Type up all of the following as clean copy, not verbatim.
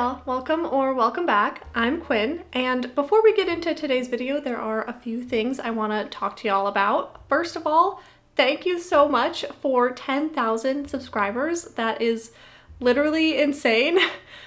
y'all, welcome or welcome back. I'm Quinn, and before we get into today's video, there are a few things I want to talk to y'all about. First of all, thank you so much for 10,000 subscribers. That is literally insane.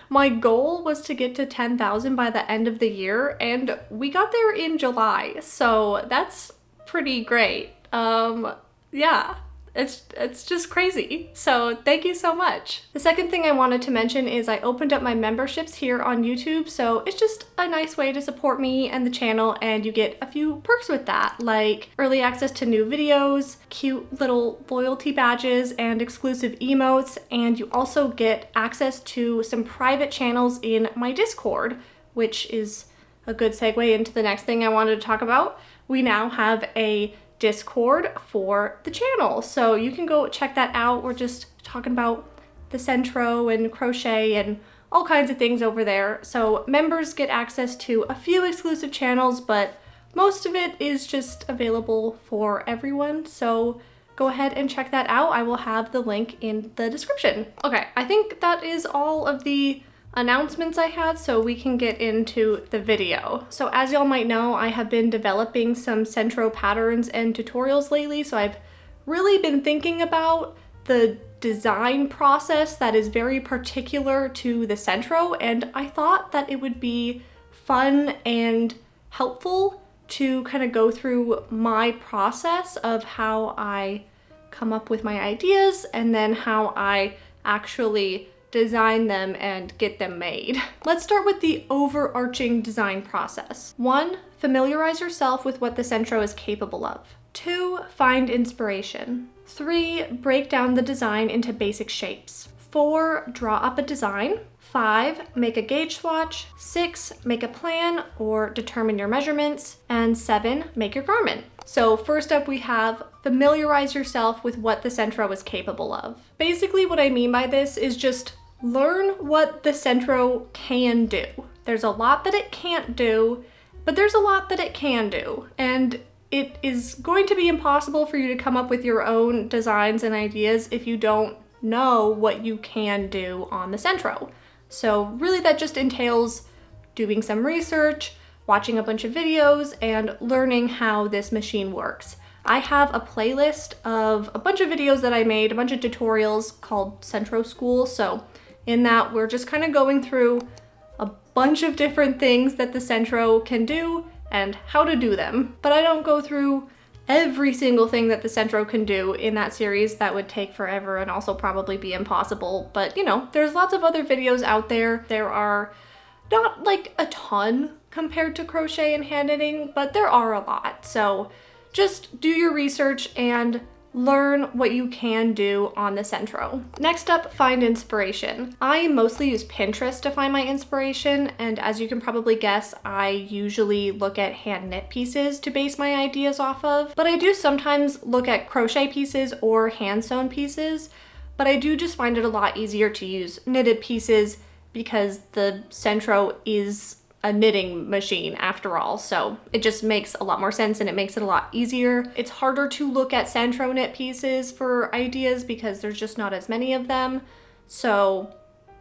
My goal was to get to 10,000 by the end of the year, and we got there in July, so that's pretty great. Yeah. It's just crazy. So thank you so much. The second thing I wanted to mention is I opened up my memberships here on YouTube. So it's just a nice way to support me and the channel, and you get a few perks with that, like early access to new videos, cute little loyalty badges, and exclusive emotes. And you also get access to some private channels in my Discord, which is a good segue into the next thing I wanted to talk about. We now have a Discord for the channel, so you can go check that out. We're just talking about the Sentro and crochet and all kinds of things over there. So members get access to a few exclusive channels, but most of it is just available for everyone. So go ahead and check that out. I will have the link in the description. Okay, I think that is all of the announcements I had, so we can get into the video. So as y'all might know, I have been developing some Sentro patterns and tutorials lately, so I've really been thinking about the design process that is very particular to the Sentro, and I thought that it would be fun and helpful to kind of go through my process of how I come up with my ideas and then how I actually design them and get them made. Let's start with the overarching design process. 1, familiarize yourself with what the Sentro is capable of. 2, find inspiration. 3, break down the design into basic shapes. 4, draw up a design. 5, make a gauge swatch. 6, make a plan or determine your measurements. And 7, make your garment. So first up we have familiarize yourself with what the Sentro is capable of. Basically what I mean by this is just learn what the Sentro can do. There's a lot that it can't do, but there's a lot that it can do. And it is going to be impossible for you to come up with your own designs and ideas if you don't know what you can do on the Sentro. So really that just entails doing some research, watching a bunch of videos, and learning how this machine works. I have a playlist of a bunch of videos that I made, a bunch of tutorials called Sentro School. So in that, we're just kind of going through a bunch of different things that the Sentro can do and how to do them. But I don't go through every single thing that the Sentro can do in that series. That would take forever and also probably be impossible. But you know, there's lots of other videos out there. There are not like a ton compared to crochet and hand knitting, but there are a lot. So just do your research and learn what you can do on the Sentro. Next up, find inspiration. I mostly use Pinterest to find my inspiration, and as you can probably guess, I usually look at hand knit pieces to base my ideas off of, but I do sometimes look at crochet pieces or hand sewn pieces, but I do just find it a lot easier to use knitted pieces because the Sentro is a knitting machine after all, so it just makes a lot more sense and it makes it a lot easier. It's harder to look at Sentro knit pieces for ideas because there's just not as many of them, so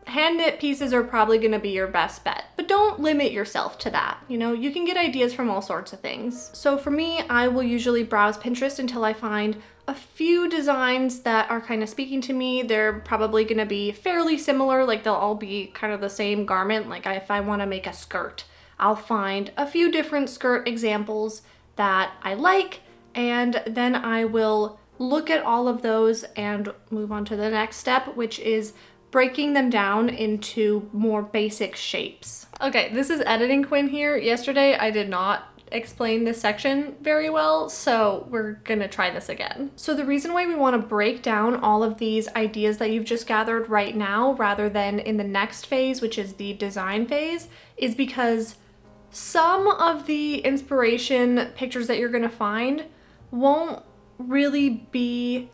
hand knit pieces are probably going to be your best bet. But don't limit yourself to that. You know, you can get ideas from all sorts of things. So for me, I will usually browse Pinterest until I find a few designs that are kind of speaking to me. They're probably going to be fairly similar, like they'll all be kind of the same garment. Like if I want to make a skirt, I'll find a few different skirt examples that I like, and then I will look at all of those and move on to the next step, which is breaking them down into more basic shapes. Okay, this is editing Quinn here. Yesterday I did not explain this section very well, so we're gonna try this again. So the reason why we want to break down all of these ideas that you've just gathered right now rather than in the next phase, which is the design phase, is because some of the inspiration pictures that you're gonna find won't really be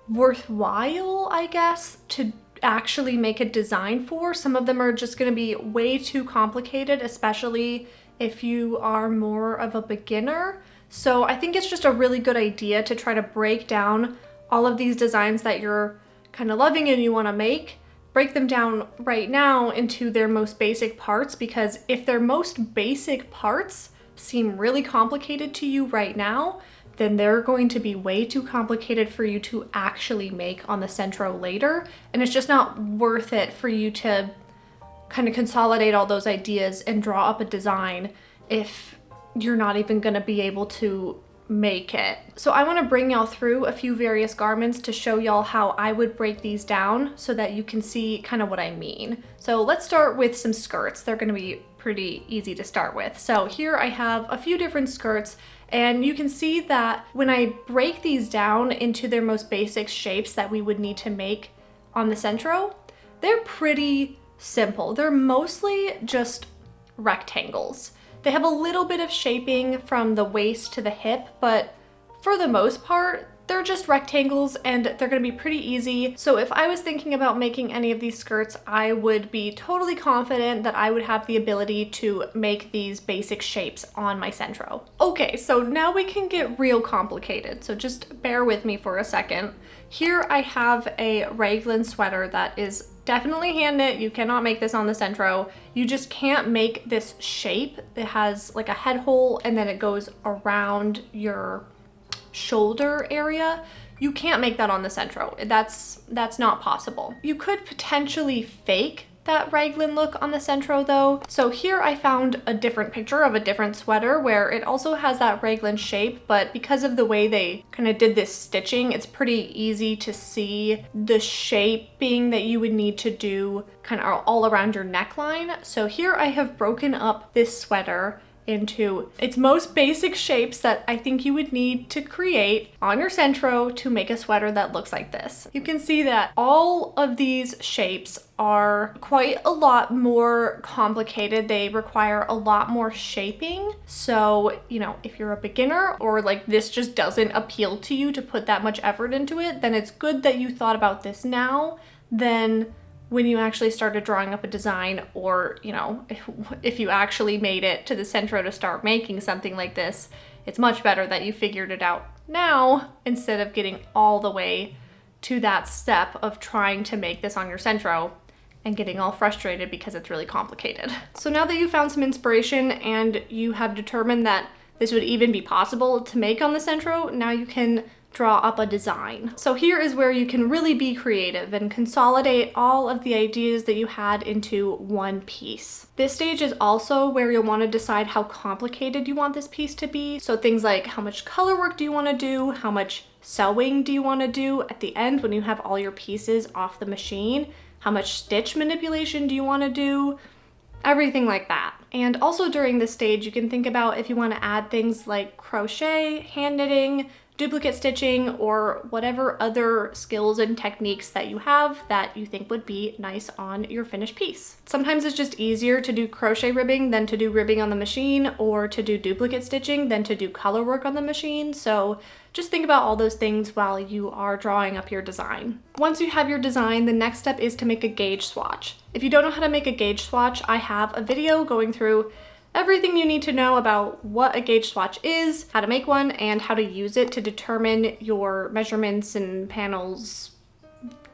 worthwhile, I guess, to actually make a design for. Some of them are just going to be way too complicated, especially if you are more of a beginner. So I think it's just a really good idea to try to break down all of these designs that you're kind of loving and you want to make break them down right now into their most basic parts, because if their most basic parts seem really complicated to you right now, then they're going to be way too complicated for you to actually make on the Sentro later. And it's just not worth it for you to kind of consolidate all those ideas and draw up a design if you're not even going to be able to make it. So I want to bring y'all through a few various garments to show y'all how I would break these down so that you can see kind of what I mean. So let's start with some skirts. They're going to be pretty easy to start with. So here I have a few different skirts, and you can see that when I break these down into their most basic shapes that we would need to make on the Sentro, they're pretty simple. They're mostly just rectangles. They have a little bit of shaping from the waist to the hip, but for the most part, they're just rectangles and they're gonna be pretty easy. So if I was thinking about making any of these skirts, I would be totally confident that I would have the ability to make these basic shapes on my Sentro. Okay, so now we can get real complicated. So just bear with me for a second. Here I have a raglan sweater that is definitely hand knit. You cannot make this on the Sentro. You just can't make this shape. It has like a head hole and then it goes around your shoulder area. You can't make that on the Sentro. That's not possible. You could potentially fake that raglan look on the Sentro though. So here I found a different picture of a different sweater where it also has that raglan shape, but because of the way they kind of did this stitching, it's pretty easy to see the shaping that you would need to do kind of all around your neckline. So here I have broken up this sweater into its most basic shapes that I think you would need to create on your Sentro to make a sweater that looks like this. You can see that all of these shapes are quite a lot more complicated. They require a lot more shaping. So, you know, if you're a beginner or like this just doesn't appeal to you to put that much effort into it, then it's good that you thought about this now than when you actually started drawing up a design, or, you know, if you actually made it to the Sentro to start making something like this, it's much better that you figured it out now instead of getting all the way to that step of trying to make this on your Sentro and getting all frustrated because it's really complicated. So now that you found some inspiration and you have determined that this would even be possible to make on the Sentro, now you can draw up a design. So here is where you can really be creative and consolidate all of the ideas that you had into one piece. This stage is also where you'll want to decide how complicated you want this piece to be. So things like how much color work do you want to do? How much sewing do you want to do at the end when you have all your pieces off the machine? How much stitch manipulation do you want to do? Everything like that. And also during this stage, you can think about if you want to add things like crochet, hand knitting, duplicate stitching, or whatever other skills and techniques that you have that you think would be nice on your finished piece. Sometimes it's just easier to do crochet ribbing than to do ribbing on the machine, or to do duplicate stitching than to do color work on the machine. So just think about all those things while you are drawing up your design. Once you have your design, the next step is to make a gauge swatch. If you don't know how to make a gauge swatch, I have a video going through everything you need to know about what a gauge swatch is, how to make one, and how to use it to determine your measurements and panels,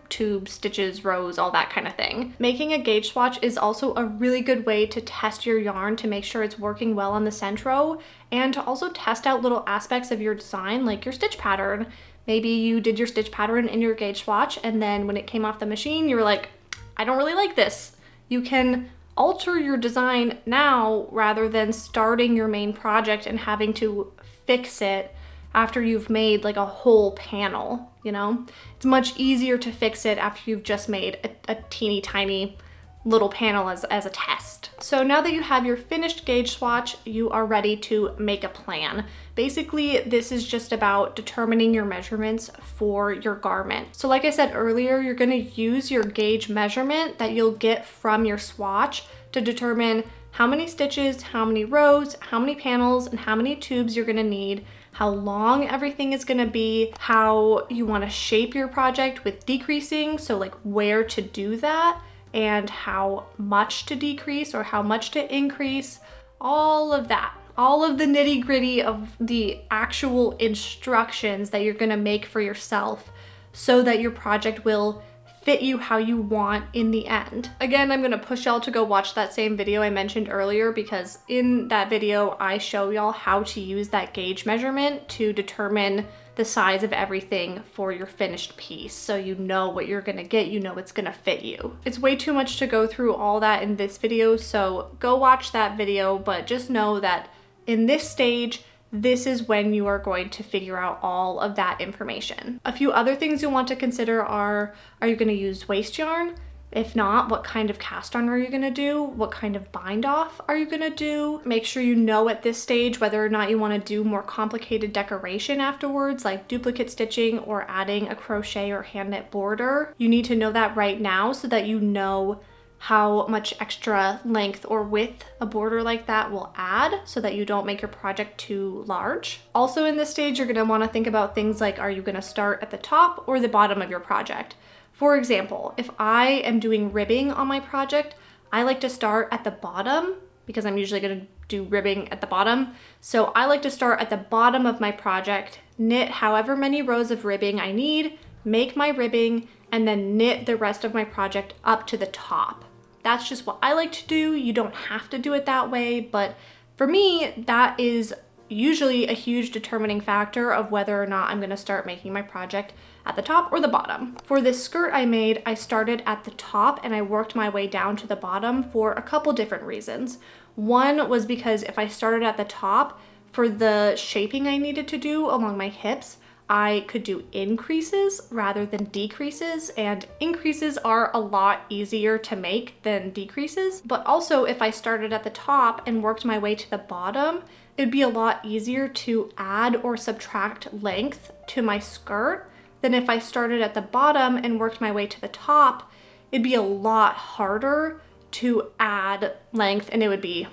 tubes, stitches, rows, all that kind of thing. Making a gauge swatch is also a really good way to test your yarn to make sure it's working well on the Sentro, and to also test out little aspects of your design, like your stitch pattern. Maybe you did your stitch pattern in your gauge swatch, and then when it came off the machine, you were like, I don't really like this. You can alter your design now rather than starting your main project and having to fix it after you've made like a whole panel, you know? It's much easier to fix it after you've just made a teeny tiny little panel as a test. So now that you have your finished gauge swatch, you are ready to make a plan. Basically, this is just about determining your measurements for your garment. So like I said earlier, you're gonna use your gauge measurement that you'll get from your swatch to determine how many stitches, how many rows, how many panels, and how many tubes you're gonna need, how long everything is gonna be, how you wanna shape your project with decreasing, so like where to do that, and how much to decrease or how much to increase, all of that. All of the nitty gritty of the actual instructions that you're gonna make for yourself so that your project will fit you how you want in the end. Again, I'm gonna push y'all to go watch that same video I mentioned earlier, because in that video, I show y'all how to use that gauge measurement to determine the size of everything for your finished piece. So you know what you're gonna get, you know it's gonna fit you. It's way too much to go through all that in this video, so go watch that video, but just know that in this stage, this is when you are going to figure out all of that information. A few other things you'll want to consider are you gonna use waste yarn? If not, what kind of cast on are you gonna do? What kind of bind off are you gonna do? Make sure you know at this stage whether or not you wanna do more complicated decoration afterwards, like duplicate stitching or adding a crochet or hand knit border. You need to know that right now so that you know how much extra length or width a border like that will add so that you don't make your project too large. Also in this stage, you're gonna wanna think about things like, are you gonna start at the top or the bottom of your project? For example, if I am doing ribbing on my project, I like to start at the bottom because I'm usually gonna do ribbing at the bottom. So I like to start at the bottom of my project, knit however many rows of ribbing I need, make my ribbing, and then knit the rest of my project up to the top. That's just what I like to do. You don't have to do it that way, but for me, that is usually a huge determining factor of whether or not I'm gonna start making my project at the top or the bottom. For this skirt I made, I started at the top and I worked my way down to the bottom for a couple different reasons. One was because if I started at the top, for the shaping I needed to do along my hips, I could do increases rather than decreases, and increases are a lot easier to make than decreases. But also if I started at the top and worked my way to the bottom, it'd be a lot easier to add or subtract length to my skirt than if I started at the bottom and worked my way to the top. It'd be a lot harder to add length, and it would be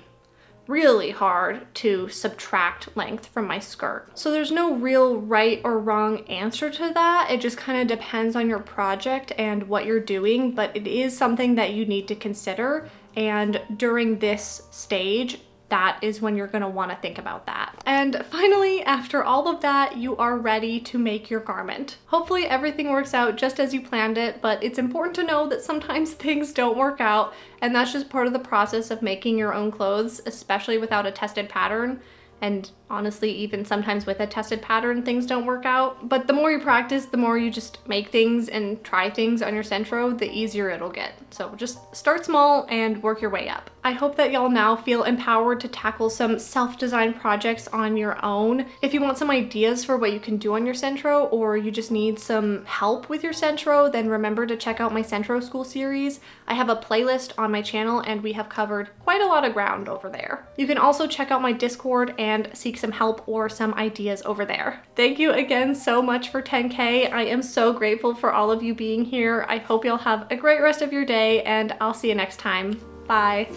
really hard to subtract length from my skirt. So there's no real right or wrong answer to that. It just kind of depends on your project and what you're doing, but it is something that you need to consider. And during this stage, that is when you're gonna wanna think about that. And finally, after all of that, you are ready to make your garment. Hopefully everything works out just as you planned it, but it's important to know that sometimes things don't work out, and that's just part of the process of making your own clothes, especially without a tested pattern. And honestly, even sometimes with a tested pattern, things don't work out. But the more you practice, the more you just make things and try things on your Sentro, the easier it'll get. So just start small and work your way up. I hope that y'all now feel empowered to tackle some self-design projects on your own. If you want some ideas for what you can do on your Sentro, or you just need some help with your Sentro, then remember to check out my Sentro School series. I have a playlist on my channel and we have covered quite a lot of ground over there. You can also check out my Discord and seek some help or some ideas over there. Thank you again so much for 10K. I am so grateful for all of you being here. I hope you'll have a great rest of your day, and I'll see you next time. Bye.